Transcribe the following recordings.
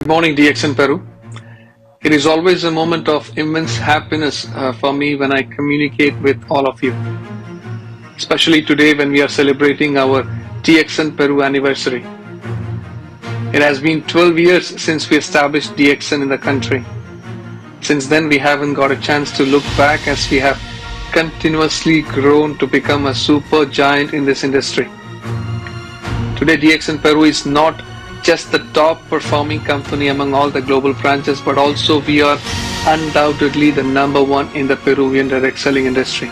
Good morning, DXN Peru. It is always a moment of immense happiness for me when I communicate with all of you, especially today when we are celebrating our DXN Peru anniversary. It has been 12 years since we established DXN in the country. Since then, we haven't got a chance to look back as we have continuously grown to become a super giant in this industry. Today, DXN Peru is not just the top performing company among all the global branches, but also we are undoubtedly the number one in the Peruvian direct selling industry.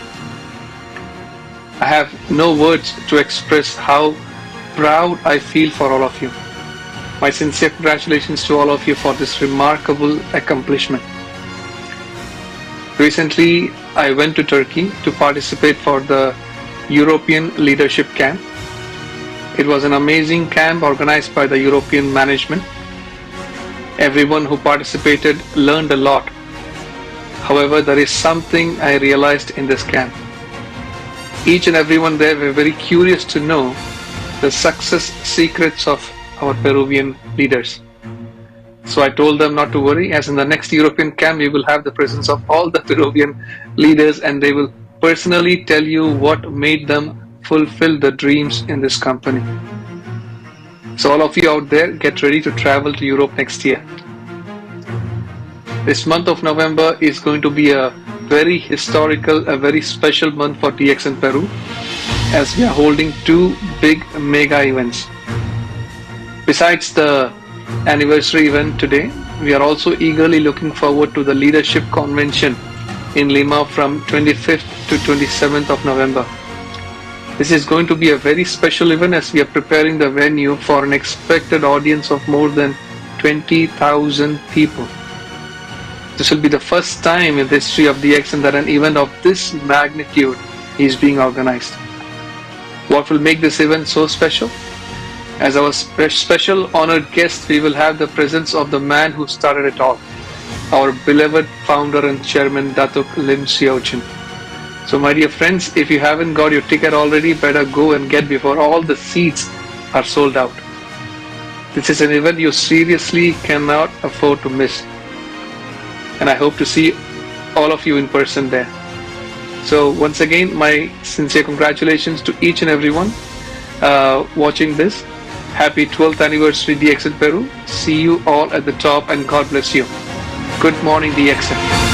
I have no words to express how proud I feel for all of you. My sincere congratulations to all of you for this remarkable accomplishment. Recently, I went to Turkey to participate for the European Leadership Camp. It was an amazing camp organized by the European management. Everyone who participated learned a lot. However, there is something I realized in this camp. Each and everyone there were very curious to know the success secrets of our Peruvian leaders. So I told them not to worry, as in the next European camp we will have the presence of all the Peruvian leaders and they will personally tell you what made them fulfill the dreams in this company. So all of you out there, get ready to travel to Europe next year. This month of November is going to be a very historical, a very special month for DXN Peru, as we are holding two big mega events. Besides the anniversary event today, we are also eagerly looking forward to the leadership convention in Lima from 25th to 27th of November. This is going to be a very special event as we are preparing the venue for an expected audience of more than 20,000 people. This will be the first time in the history of DXN that an event of this magnitude is being organized. What will make this event so special? As our special honored guest, we will have the presence of the man who started it all, our beloved founder and chairman, Datuk Lim Siow Jin. So my dear friends, if you haven't got your ticket already, better go and get before all the seats are sold out. This is an event you seriously cannot afford to miss. And I hope to see all of you in person there. So once again, my sincere congratulations to each and everyone watching this. Happy 12th anniversary DXN Peru. See you all at the top and God bless you. Good morning DXN.